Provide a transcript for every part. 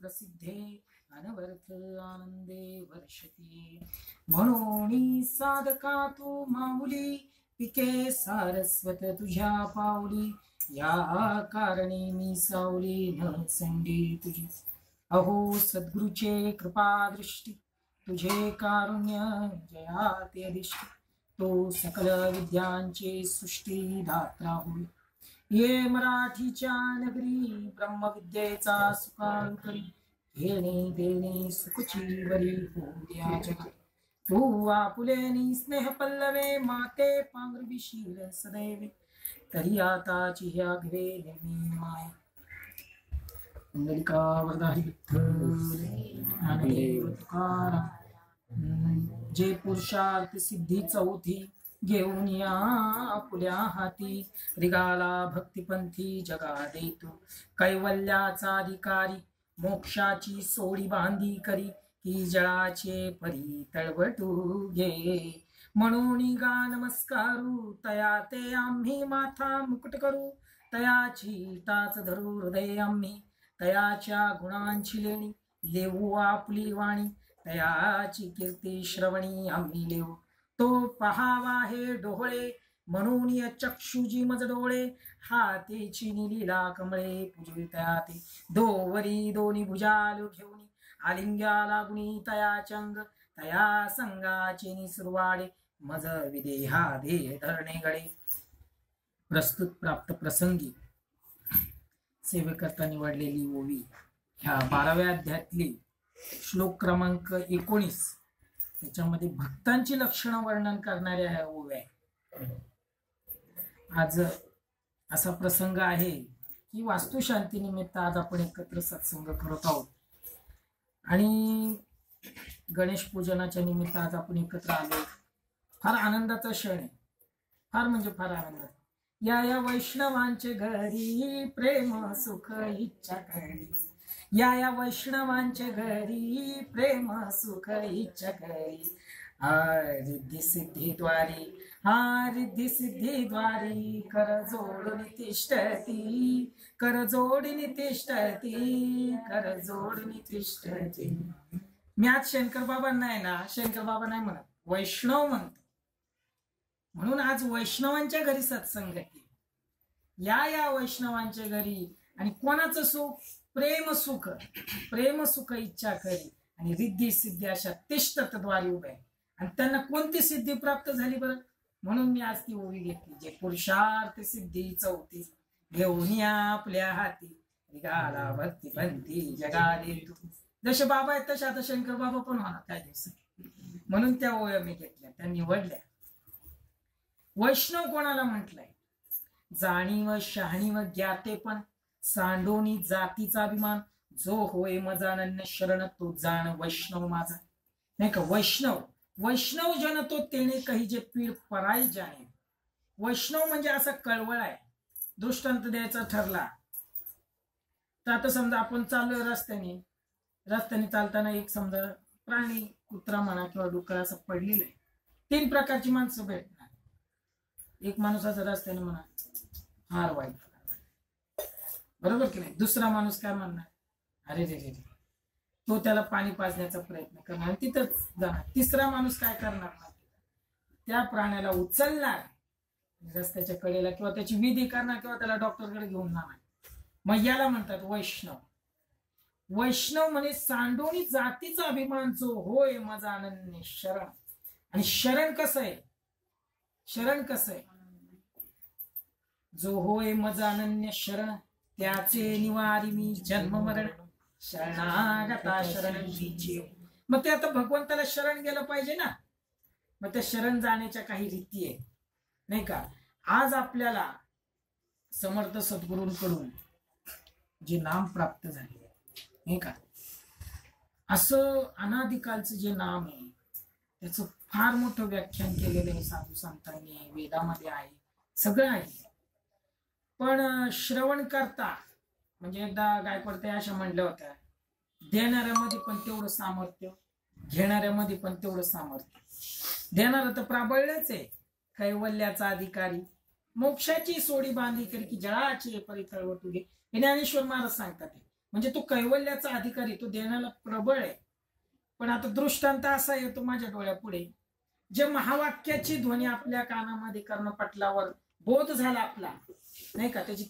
प्रसिद्धे अनवर्थ आनंदे वर्षती। म्हणून साधका तू माऊली पिके सारस्वत तुझ्या पाऊली। या कारणे मी सावली न संडी तुझी। अहो सद्गुरूचे कृपा दृष्टी तुझे कारुण्य जया ते अधिष्ठी। तो सकल विद्यांचे सृष्टी धात्रा होय। ये मराठीच्या नगरी ब्रह्मविद्येचा सुकारू करी। घेणे देणे सुखची वरी होत्या जगा। तू आपुलेनी स्नेह पल्लवे माते पांघरविशील सदैवे। तरी आताची ह्या घे नेहमी माय। पुंडलिका वरदा हरी विठ्ठल ज्ञानदेव तुकाराम। जे पुरुषार्थ सिद्धी चौथी घेऊन या आपुल्या हाती। रिगाला भक्तिपंथी जगा देतो कैवल्याचा अधिकारी। मोक्षाची सोडी बांधी करी की जळाचे परी तळवटू घे। म्हणून गा नमस्कारू तया ते आम्ही माथा मुकुट करू। तयाची टाच धरू हृदय आम्ही तयाच्या गुणांची लेणी लेवू आपली वाणी। तयाची कीर्ती श्रवणी आम्ही लेवू तो पहावा हे डोळे। म्हणून चक्षुजी मज डोळे हातेची नीलीला कमळे पूजवी तया ते। दोवरी दोन्ही भुजालू घेऊन आलिंग्या लागुनी तयाचे अंग। तया संगाचे निसुरवाडे मज विदेहा दे धरणे गडे। प्रस्तुत प्राप्त प्रसंगी सेवेकरता निवडलेली ओवी ह्या 12व्या अध्यायातली श्लोक क्रमांक 19 त्याच्यामध्ये भक्तांची लक्षणं वर्णन करणाऱ्या ह्या ओव्या आहे। आज असा प्रसंग आहे की वास्तुशांती निमित्त आज आपण एकत्र सत्संग करत आहोत आणि गणेश पूजनाच्या निमित्त आज आपण एकत्र आलो। फार आनंदाचा क्षण आहे, फार म्हणजे फार आनंद। या वैष्णवांचे घरी प्रेम सुख इच्छा घरी। या वैष्णवांचे घरी प्रेम सुख इच्छा घरी। रिद्धी सिद्धी द्वारी रिद्धी सिद्धी द्वारी कर जोडून तिष्ठती। कर जोडून तिष्ठती कर जोडून तिष्ठती। मी आज शंकर बाबा नाही ना, शंकर बाबा नाही म्हणत, वैष्णव म्हणतो। म्हणून आज वैष्णवांच्या घरी सत्संग या वैष्णवांच्या घरी। आणि कोणाचं सुख? प्रेम सुख इच्छा करी आणि रिद्धी सिद्धी अशा तिष्ठतद्वारी उभे। आणि त्यांना कोणती सिद्धी प्राप्त झाली बरं? म्हणून मी आज ती ओवी घेतली। जे पुरुषार्थ सिद्धी चौथी घेऊन या आपल्या हाती। निघाला भक्ती पंथी जगा देतो। जसे बाबा आहेत तसे आता शंकर बाबा पण होणार त्या दिवसात। म्हणून त्या ओव्या मी घेतल्या, त्या निवडल्या। वैष्णव कोणाला म्हटलंय? जाणीव शहाणीव ज्ञाते पण सांडोनी जातीचा अभिमान। जो होय मजा अनन्य शरण तो जाण वैष्णव माझा। नाही का? वैष्णव जन तो तेने काही जे पीड पराई जाणे। वैष्णव म्हणजे असा कळवळ आहे। दृष्टांत द्यायचा ठरला तर आता समजा आपण चाललोय रस्त्याने चालताना एक समजा प्राणी कुत्रा म्हणा किंवा डुक्कर असं पडलेलं आहे। 3 प्रकारची माणसं भेटणार। एक माणूस असं रस्त्याने म्हणा फार वाईट, बरोबर की नाही? दुसरा माणूस काय म्हणणार? अरे रे रे, तो त्याला पाणी पाजण्याचा प्रयत्न करणार आणि तिथंच जाणार। तिसरा माणूस काय करणार? त्या प्राण्याला उचलणार रस्त्याच्या कडेला किंवा त्याची विधी करणार किंवा त्याला डॉक्टरकडे घेऊन जाणार। मग याला म्हणतात वैष्णव। वैष्णव म्हणजे सांडोनी जातीचा अभिमान जो होय माझा अनन्य शरण। आणि शरण कसं आहे? जो होय माझा अनन्य शरण त्याचे निवारी मी जन्म मरण। शरणागता शरण दीजिए। मग ते आता भगवंताला शरण गेलं पाहिजे ना। मग त्या शरण जाण्याच्या काही रीती आहे, नाही का? आज आपल्याला समर्थ सद्गुरूंकडून जे नाम प्राप्त झाले, नाही का, असं अनादिकालचं जे नाम आहे त्याचं फार मोठं व्याख्यान केलेलं आहे साधू संतांनी, वेदामध्ये आहे, सगळं आहे। पण श्रवण करता म्हणजे एकदा गायकवाड अशा म्हणल्या होत्या, देणाऱ्यामध्ये पण तेवढं सामर्थ्य, घेणाऱ्यामध्ये पण तेवढं सामर्थ्य। देणारा तर प्राबल्यच आहे, कैवल्याचा अधिकारी, मोक्षाची सोडी बांधी करी की जळाची परितळवटू घे। हे ज्ञानेश्वर महाराज सांगतात। म्हणजे तो कैवल्याचा अधिकारी, तो देण्याला प्रबळ आहे. पण आता दृष्टांत असा येतो माझ्या डोळ्यापुढे, जे महावाक्याची ध्वनी आपल्या कानामध्ये कर्णपटलावर बोध झाला आपला, नाही का, त्याची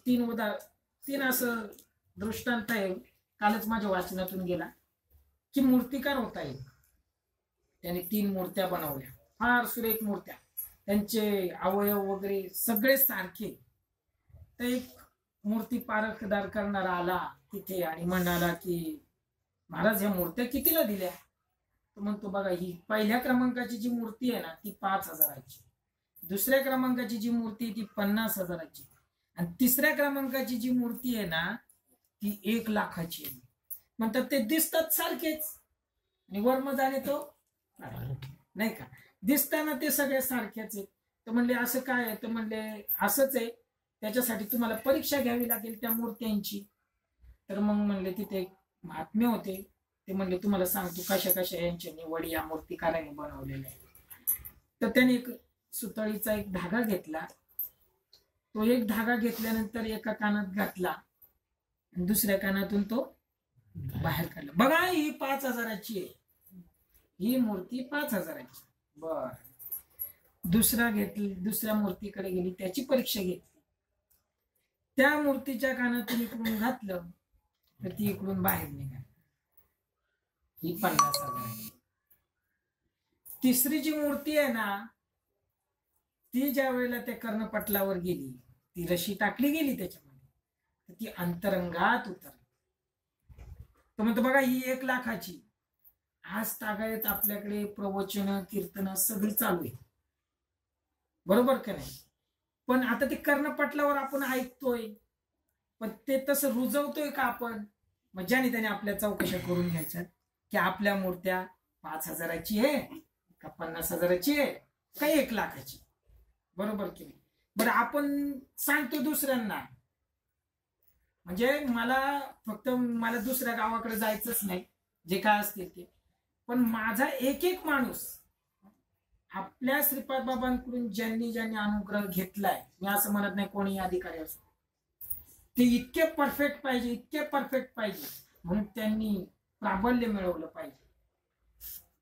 तीन असं दृष्टांत आहे. कालच माझ्या वाचनातून गेला की मूर्तिकार होता येईल, त्याने 3 मूर्त्या बनवल्या, फार सुरेख मूर्त्या, त्यांचे अवयव वगैरे सगळे सारखे. तर एक मूर्ती पारखदार करणारा आला तिथे आणि म्हणाला की महाराज ह्या मूर्त्या कितीला दिल्या? तो म्हणतो बघा, ही पहिल्या क्रमांकाची जी मूर्ती आहे ना ती 5,000ची, दुसऱ्या क्रमांकाची जी मूर्ती आहे ती 50,000ची, आणि तिसऱ्या क्रमांकाची जी मूर्ती आहे ना ती 1,00,000ची आहे. म्हणतात ते दिसतात सारखेच, आणि वर्म झाले तो नाही का, दिसताना ते सगळे सारखेच आहेत. तर म्हणले असं काय आहे? तर म्हणले असंच आहे, त्याच्यासाठी तुम्हाला परीक्षा घ्यावी लागेल त्या मूर्त्यांची. तर मग म्हणले तिथे एक महात्मे होते, ते म्हणले तुम्हाला सांगतो कशा कशा यांच्या निवड या मूर्तिकाराने बनवलेल्या आहे. तर त्याने एक सुतळीचा एक धागा घेतला, तो एक धागा घेतल्यानंतर एका कानात घातला आणि दुसऱ्या कानातून तो बाहेर काढला. बघा ही 5,000ची आहे, ही मूर्ती 5,000ची. बर, दुसऱ्या मूर्तीकडे गेली, त्याची परीक्षा घेतली, त्या मूर्तीच्या कानातून इकडून घातलं तर ती इकडून बाहेर निघाली, ही 50,000. तिसरी जी मूर्ती आहे ना ती ज्या वेळेला त्या कर्णपटलावर गेली, ती रशी टाकली गेली त्याच्यामध्ये, तर ती अंतरंगात उतरली. तो म्हणतो बघा ही 1,00,000ची. आज तागायत आपल्याकडे प्रवचन कीर्तन सगळी चालू आहे, बरोबर का नाही? पण आता ते कर्णपटलावर आपण ऐकतोय, पण ते तसं रुजवतोय का आपण? मग ज्याने त्याने आपल्या चौकशा करून घ्यायच्या की आपल्या मूर्त्या 5,000ची आहे का 50,000ची आहे का 1,00,000ची, बरोबर की नाही? बरं, आपण सांगतो दुसऱ्यांना, म्हणजे मला दुसऱ्या गावाकडे जायचंच नाही, जे काय असते ते, पण माझा एक एक माणूस आपल्या श्रीपाद बाबांकडून ज्यांनी अनुग्रह घेतलाय, मी असं म्हणत नाही कोणी अधिकारी असो, ते इतके परफेक्ट पाहिजे म्हणून त्यांनी प्राबल्य मिळवलं पाहिजे.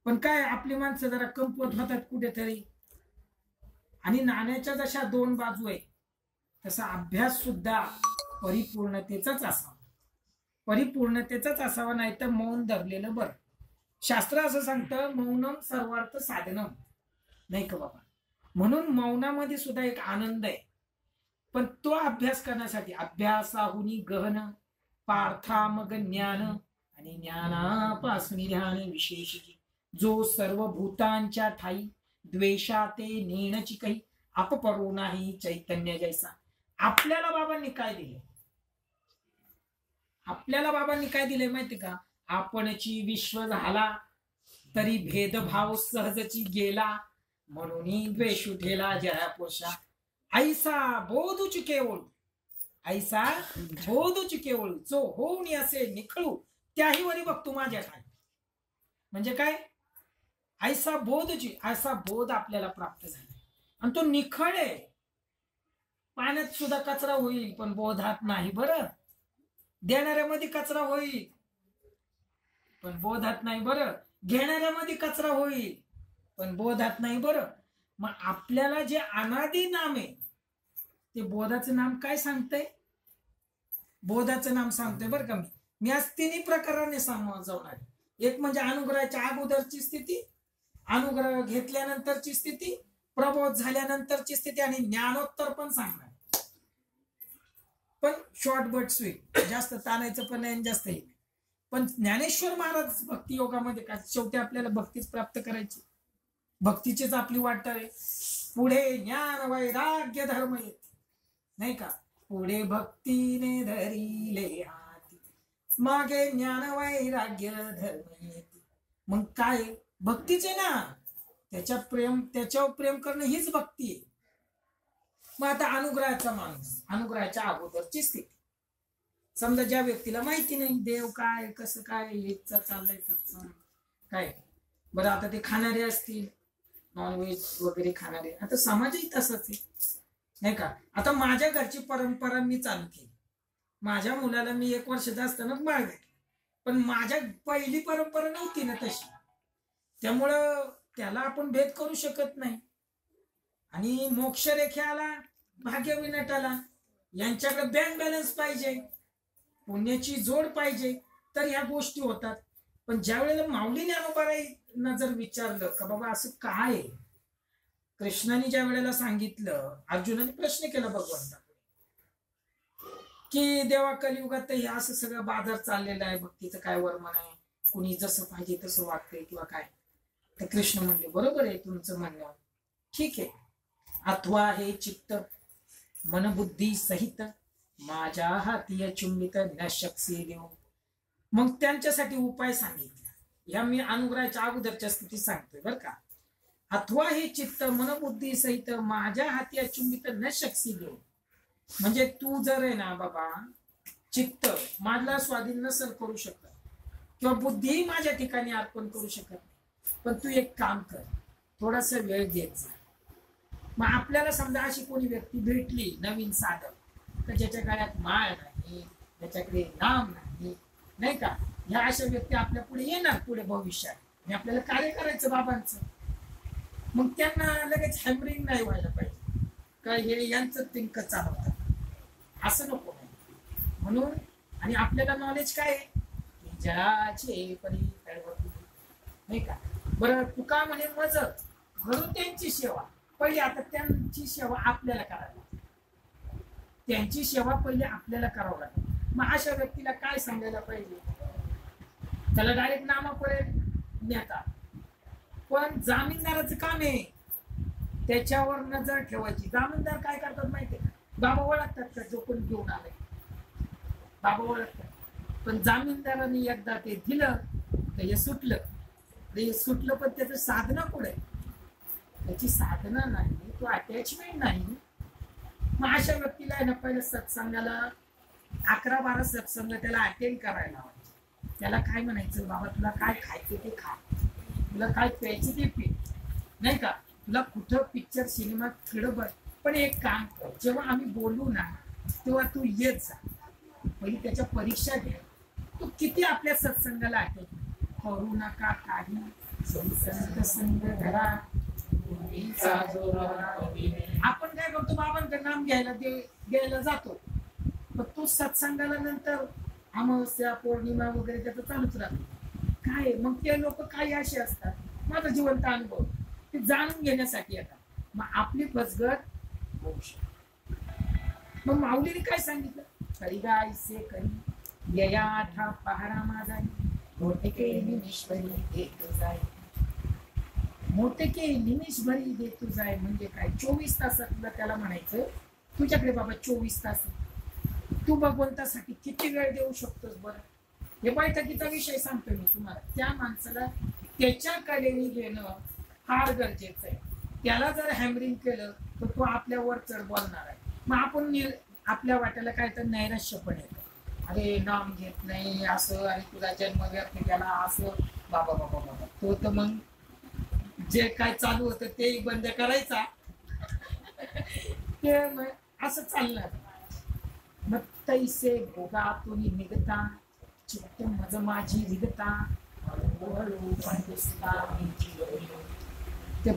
पण काय आपली माणसं जरा कमकुवत होतात कुठेतरी, आणि नाण्याच्या जशा 2 बाजू आहेत तसा अभ्यास सुद्धा परिपूर्णतेचाच असावा, नाही तर मौन धरलेलं बरं. शास्त्र असं सांगतं मौनम सर्वार्थ साधनम, नाही का बाबा? म्हणून मौनामध्ये सुद्धा एक आनंद आहे. पण तो अभ्यास करण्यासाठी अभ्यासाहुनी गहन पार्था मग ज्ञान, आणि ज्ञानापासून ध्यान विशेष, जो सर्व भूतांच्या ठाई द्वेषाते नेणची काही अपपरू नाही चैतन्य जैसा. आपल्याला बाबांनी काय दिले माहिती का? आपणची विश्व झाला तरी भेदभाव सहजची गेला, म्हणून द्वेष उठेला जया पोषा. ऐसा बोधुच केवळ जो होऊन असे निखळू, त्याही वरी बघतो माझ्या ठाई. म्हणजे काय? ऐसा बोध आपल्याला प्राप्त झाला, आणि तो निखळ आहे. पाण्यात सुद्धा कचरा होईल पण बोधात नाही बरं, देणाऱ्यामध्ये कचरा होईल पण बोधात नाही बरं, घेणाऱ्यामध्ये कचरा होईल पण बोधात नाही बरं. मग आपल्याला जे अनादी नाम आहे ते बोधाचं नाम काय सांगतंय? बोधाचं नाम सांगतोय बरं का. मी आज 3 प्रकाराने समजावणार. एक म्हणजे अनुग्रहाच्या अगोदरची स्थिती, अनुग्रह घेतल्यानंतरची स्थिती, प्रबोध झाल्यानंतरची स्थिती, आणि ज्ञानोत्तर पण सांगणार. पण शॉर्ट बट स्वीट, जास्त ताणायचं पण नाही, जास्त हे. पण ज्ञानेश्वर महाराज भक्ती योगामध्ये का शेवटी आपल्याला भक्तीच प्राप्त करायची, भक्तीचीच आपली वाट आहे. पुढे ज्ञान वैराग्य धर्म येते, नाही का? पुढे भक्तीने धरिले हाती, मागे ज्ञान वैराग्य धर्म येते. मग काय भक्तीचे ना, त्याच्यावर प्रेम करणं हीच भक्ती आहे. मग आता अनुग्रहाचा माणूस, अनुग्रहाच्या अगोदरची स्थिती. समजा ज्या व्यक्तीला माहिती नाही देव काय, कसं काय, हेच चाललंय काय, बरं आता ते खाणारे असतील, नॉनव्हेज वगैरे खाणारे, आता समाजही तसंच आहे, नाही का? आता माझ्या घरची परंपरा मी चालू केली, माझ्या मुलाला मी 1 वर्षाचा असतानाच माळ घातली, पण माझ्या पहिली परंपरा नव्हती ना तशी, त्यामुळं त्याला आपण भेद करू शकत नाही. आणि मोक्षरेख्याला भाग्यविनटाला यांच्याकडे बँक बॅलन्स पाहिजे, पुण्याची जोड पाहिजे, तर ह्या गोष्टी होतात. पण ज्या वेळेला माऊली ज्ञानोबांना जर विचारलं का बाबा असं काय आहे, कृष्णाने ज्या वेळेला सांगितलं, अर्जुनाने प्रश्न केला भगवंता की देवा कलियुगात हे असं सगळं बाजार चाललेलं आहे, भक्तीचं काय वर्णन आहे, कुणी जसं पाहिजे तसं वागतंय किंवा काय. तर कृष्ण म्हणले बरोबर आहे तुमचं म्हणणं, ठीक आहे. अथवा हे चित्त मनबुद्धी सहित माझ्या हाती चुंबित न शक्सी देऊ. मग त्यांच्यासाठी उपाय सांगितला. या मी अनुग्रहाच्या अगोदरच्या स्थितीत सांगतोय बरं का. अथवा हे चित्त मनबुद्धी सहित माझ्या हाती चुंबित न शक्सी देऊ, म्हणजे तू जर आहे ना बाबा चित्त माझला स्वाधीन नसेल करू शकत किंवा बुद्धीही माझ्या ठिकाणी अर्पण करू शकत नाही, पण तू एक काम कर, थोडासा वेळ देत जा. मग आपल्याला समजा अशी कोणी व्यक्ती भेटली नवीन साधक, तर ज्याच्या गळ्यात माळ नाही, ज्याच्याकडे नाम नाही, नाही का, ह्या अशा व्यक्ती आपल्या पुढे येणार पुढे भविष्यात, आणि आपल्याला कार्य करायचं बाबांचं. मग त्यांना लगेच हॅमरिंग नाही व्हायला पाहिजे काय हे यांचं तिंक चालवतात, असं नको नाही. म्हणून आणि आपल्याला नॉलेज काय आहे की जळाचे परी नाही का. बरं तुका म्हणे मज घरून त्यांची सेवा पहिली, आता त्यांची सेवा आपल्याला करावी, त्यांची सेवा पहिले आपल्याला करावं लागेल. मग अशा व्यक्तीला काय सांगायला पाहिजे, त्याला डायरेक्ट नामापुढे नेतात, पण जामीनदाराचं काम आहे त्याच्यावर नजर ठेवायची. जामीनदार काय करतात माहितीये, बाबा ओळखतात का जो कोणी घेऊन आलाय, बाबा ओळखतात, पण जामीनदारांनी एकदा ते दिलं तर हे सुटलं, ते सुटलं, पण त्याचं साधना पुढे, त्याची साधना नाही, तो अटॅचमेंट नाही. मग अशा व्यक्तीला आहे ना पहिलं सत्संगाला 11-12 सत्संग त्याला अटेंड करायला लावायचे. त्याला काय म्हणायचं, बाबा तुला काय खायचं ते खा, तुला काय प्यायचं ते पी, नाही का, तुला कुठं पिक्चर सिनेमात खेळ, पण एक काम कर, जेव्हा आम्ही बोलू ना तेव्हा तू येत जा, पहिली त्याच्या परीक्षा घे, तू किती आपल्या सत्संगाला अटेंड करू नका काही संग धरा. आपण काय करतो, बाबांचं नाम घ्यायला जातो, पण तो सत्संगाला नंतर अमावस्या पौर्णिमा वगैरे त्याचं चालूच राहतो. काय मग ते लोक काही असे असतात, माझा जिवंत अनुभव ते जाणून घेण्यासाठी येतात, मग आपली फसगत होऊ शकते. मग माऊलीने काय सांगितलं, करी गायसे करी यया ठा पहारा माझा मोठे के निमेश्वरी देतो जाय, मोठे के निमेश्वरी देतो जाय म्हणजे काय, 24 तासातलं त्याला म्हणायचं तुझ्याकडे बाबा 24 तास, तू भगवंतासाठी किती वेळ देऊ शकतोस. बरं हे बैठकीचा विषय सांगतो मी तुम्हाला, त्या माणसाला त्याच्या कलेने घेणं फार गरजेचं आहे. त्याला जर हॅमरिंग केलं तर तो आपल्यावर चढ बोलणार आहे. मग आपण आपल्या वाट्याला काय तर नैराश्य पण येतं, अरे नाम घेत नाही असं, अरे तुझा जन्म व्यर्थ केला असं, बाबा बाबा बाबा. तो तर मग जे काय चालू होतं ते बंद करायचा ते असं चालणार. मग तैसे भोगातून निघता चित्त मज माझी रिगता, ते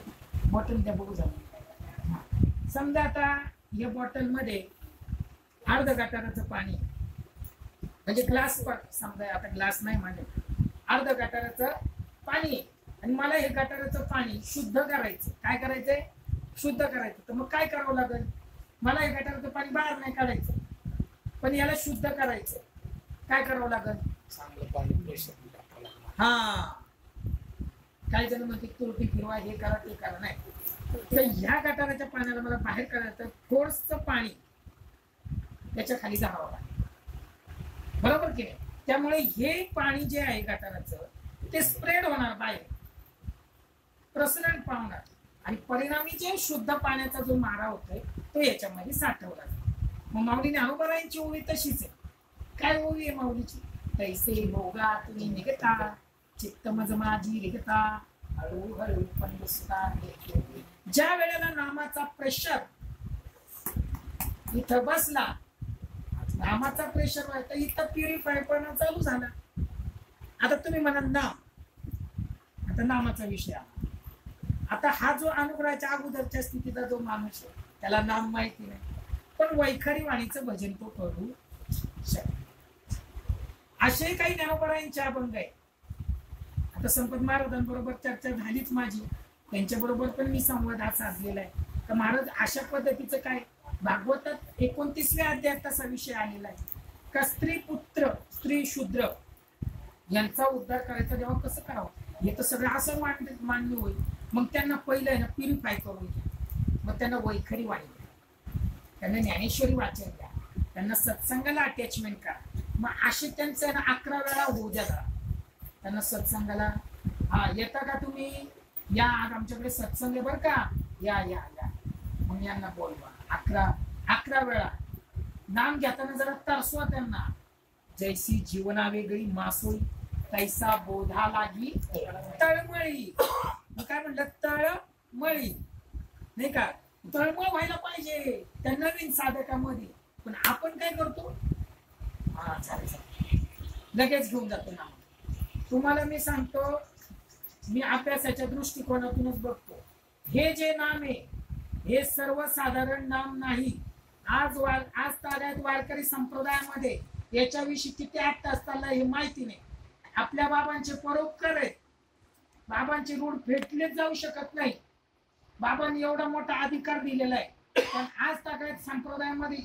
बॉटल त्या बघू झालं. समजा आता या बॉटल मध्ये अर्ध गटाराचं पाणी, म्हणजे ग्लास, समजा आता ग्लास नाही माझ्या, अर्ध गटाराचं पाणी, आणि मला हे गटाराचं पाणी शुद्ध करायचं. काय करायचंय, शुद्ध करायचं. तर मग काय करावं लागेल, मला हे गटाराचं पाणी बाहेर नाही काढायचं, पण याला शुद्ध करायचं. काय करावं लागेल, चांगलं पाणी प्रेशर टाकावं लागेल. हा काही जण म्हणते तुरटी फिरवा, हे करा ते करा, नाही. तर ह्या गटाराच्या पाण्याला मला बाहेर काढायचं, थोडंसं पाणी त्याच्या खाली जावं लागेल, बरोबर की नाही. त्यामुळे हे पाणी जे आहे गटाराचं ते स्प्रेड होणार बाहेर, प्रसरण पावणार, आणि परिणामी जे शुद्ध पाण्याचा जो मारा होतोय तो याच्यामध्ये साठवला जातो. मग माऊलीने अनुबरायांची ओवी तशीच आहे. काय ओवी आहे माऊलीची, तैसे भोगा तुम्ही निघता चित्त मज माझी रिगता हळूहळू पण दुसरा. ज्या वेळेला नामाचा प्रेशर इथं बसला, नामाचा प्रेशर व्हायचा, इथं प्युरिफाय पण चालू झाला. आता तुम्ही म्हणा नाम, आता नामाचा विषय आला. आता हा जो अनुग्रहाच्या अगोदरच्या स्थितीचा जो माणूस आहे त्याला नाम माहिती नाही, पण वैखरी वाणीचं भजन तो करू शकतो. असे काही ज्ञानोबरायांचे अभंग आहे. आता संपत महाराजांबरोबर चर्चा झालीच माझी, त्यांच्याबरोबर पण मी संवाद हा साधलेला आहे. तर महाराज अशा पद्धतीचं काय, भागवतात 29व्या अध्यायात तसा विषय आलेला आहे का स्त्री पुत्र स्त्री शूद्र यांचा उद्धार करायचा तेव्हा कसं करावं, हे तर सगळं असं मान्य होईल. मग त्यांना पहिलं आहे ना प्युरिफाय करून घ्या, मग त्यांना वैखरी वाणी द्या, त्यांना ज्ञानेश्वरी वाचन द्या, त्यांना सत्संगाला अटॅचमेंट करा. मग असे त्यांचं आहे ना 11 वेळा होऊ द्या, त्यांना सत्संगाला हा येता का तुम्ही, या आज आमच्याकडे सत्संग आहे बरं का, या या या, मग यांना बोलवा 11 वेळा. नाम घेताना जरा तरसवा त्यांना, जैसी जीवना वेगळी मासोळी तैसा बोधा लागी तळमळी. मग काय म्हणलं, तळमळी नाही का, तळमळ व्हायला पाहिजे त्या नवीन साधकामध्ये. पण आपण काय करतो, हा चालेल लगेच घेऊन जातो नाम. तुम्हाला मी सांगतो, मी अभ्यासाच्या दृष्टिकोनातूनच बघतो, हे जे नाम आहे हे सर्वसाधारण नाम नाही. आज ताऱ्यात वारकरी संप्रदायामध्ये याच्याविषयी किती ऍक्ट असताना हे माहिती नाही. आपल्या बाबांचे परोपकार आहेत, बाबांचे रूढ फेटलेच जाऊ शकत नाही. बाबांनी एवढा मोठा अधिकार दिलेला आहे, पण आज ताऱ्यात संप्रदायामध्ये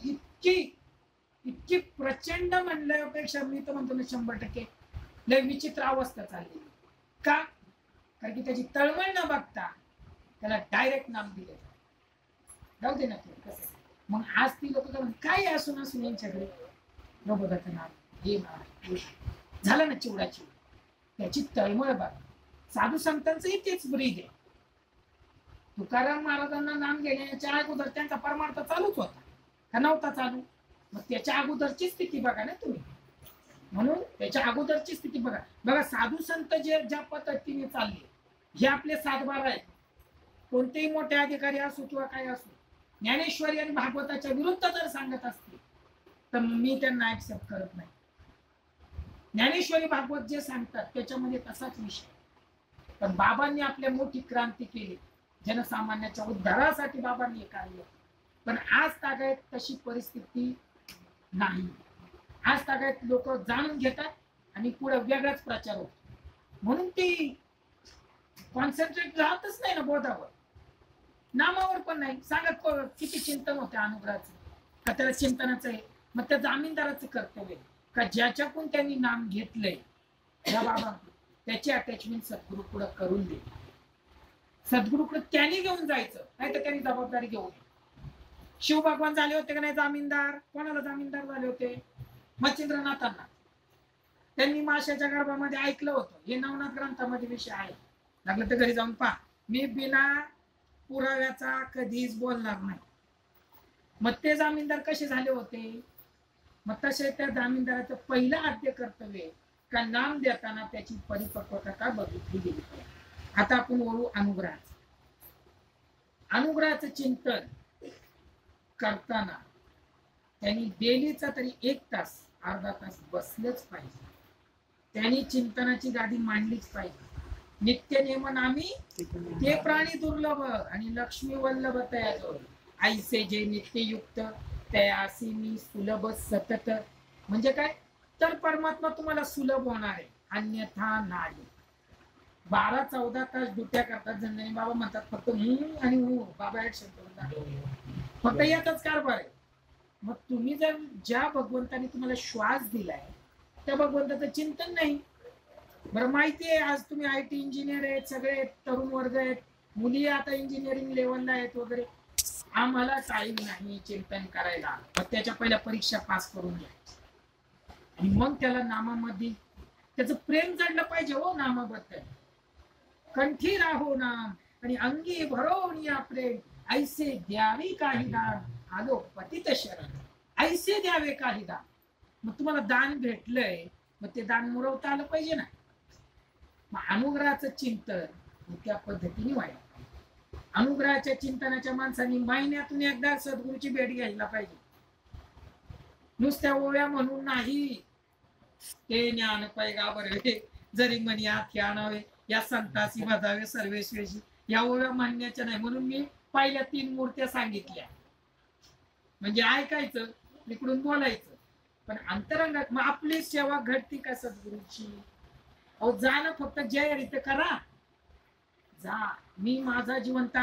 इतकी प्रचंड म्हणल्यापेक्षा मी तर म्हणतो ना 100% लय विचित्र अवस्था चालली. का, कारण की त्याची तळमळ न बघता त्याला डायरेक्ट नाम दिले जाऊ दे ना कसं. मग आज ती लोक काय असू नसून यांच्याकडे प्रबोधाचं नाम हे झालं ना चिवडाची, त्याची तळमळ बघ. साधू संतांचंही तेच ब्रीद आहे. तुकाराम महाराजांना नाम घेण्याच्या अगोदर त्यांचा परमार्थ चालूच होता का नव्हता चालू, मग त्याच्या अगोदरची स्थिती बघा ना तुम्ही. म्हणून त्याच्या अगोदरची स्थिती बघा. बघा साधू संत जे ज्या पद्धतीने चालले, हे आपले 7-12 आहेत. कोणतेही मोठे अधिकारी असो किंवा काय असो, ज्ञानेश्वरी आणि भागवताच्या विरुद्ध जर सांगत असतील तर मी त्यांना ऍक्सेप्ट करत नाही. ज्ञानेश्वरी भागवत जे सांगतात त्याच्यामध्ये तसाच विषय. पण बाबांनी आपल्या मोठी क्रांती केली, जनसामान्याच्या उद्धारासाठी बाबांनी हे कार्य. पण आज तागायत तशी परिस्थिती नाही. आज तागायत लोक जाणून घेतात आणि पुढे वेगळाच प्रचार होतो. म्हणून ती कॉन्सन्ट्रेट राहतच नाही ना बोधावर, नामावर पण नाही. सांगत किती चिंतन होते अनुग्रहाचं का त्याला चिंतनाचं आहे. मग त्या जामीनदाराचं कर्तव्य का ज्याच्याकडून त्यांनी नाम घेतलंय त्या बाबा त्याची अटॅचमेंट सद्गुरू पुढे करून दे. सद्गुरूकडे त्यांनी घेऊन जायचं, नाही तर त्यांनी जबाबदारी घेऊ नये. शिव भगवान झाले होते का नाही जामीनदार, कोणाला जामीनदार झाले होते, मच्छिंद्रनाथांना. त्यांनी माशाच्या गर्भामध्ये ऐकलं होतं, हे नवनाथ ग्रंथामध्ये विषय आहे, लागलं तर घरी जाऊन पहा. मी बिना पुराव्याचा कधीच बोलणार नाही. मग ते जामीनदार कसे झाले होते, मग तसे त्या जामीनदाराचं पहिलं आद्य कर्तव्य का नाम देताना त्याची परिपक्वता बघितली गेली पाहिजे. आता आपण बोलू अनुग्रहाचं. अनुग्रहाचं चिंतन करताना त्यांनी डेलीचा तरी 1 तास अर्धा तास बसलंच पाहिजे. त्यांनी चिंतनाची गादी मांडलीच पाहिजे. नित्य नेमन आम्ही ते प्राणी दुर्लभ आणि लक्ष्मी वल्लभ तयाजवळ ऐसे जे नित्ययुक्त तयासी मी सुलभ सतत. म्हणजे काय, तर परमात्मा तुम्हाला सुलभ होणार आहे, अन्यथा नाही. 12-14 तास ड्युट्या करतात जणनी बाबा म्हणतात फक्त आणि बाबा ऍक्शन करून फक्त यातच कारभार आहे. मग तुम्ही जर ज्या भगवंताने तुम्हाला श्वास दिलाय त्या भगवंताचं चिंतन नाही. बरं माहिती आहे आज तुम्ही IT इंजिनियर आहेत, सगळे तरुण वर्ग आहेत, मुली आता इंजिनिअरिंग लेवलला आहेत वगैरे. आम्हाला टाईम नाही चिंतन करायला. मग त्याच्या पहिल्या परीक्षा पास करून घ्या आणि मग त्याला नामामध्ये त्याचं प्रेम जडलं पाहिजे हो. नामाबद्दल कंठी राहो नाम आणि अंगी भरवून या प्रेम, ऐसे द्यावी काही दान आलो पतित शरण, ऐसे द्यावे काही दान. मग तुम्हाला दान भेटलंय, मग ते दान मुरवता आलं पाहिजे ना. मग अनुग्रहाचं चिंतन त्या पद्धतीने व्हायला. अनुग्रहाच्या चिंतनाच्या माणसांनी महिन्यातून एकदा सद्गुरूची भेट घ्यायला पाहिजे. नुसत्या ओव्या म्हणून नाही. ते ज्ञान पैगा बरवे जरी म्हणी आखी आणावे या संतासी बजावे सर्वेश्वेशी, या ओव्या म्हणण्याच्या नाही. म्हणून मी पहिल्या 3 मूर्त्या सांगितल्या. म्हणजे ऐकायचं, इकडून बोलायचं, पण अंतरंगात मग आपली सेवा घडती का सद्गुरूची? अहो जाणं फक्त जय रीत करा, जा. मी माझा जिवंत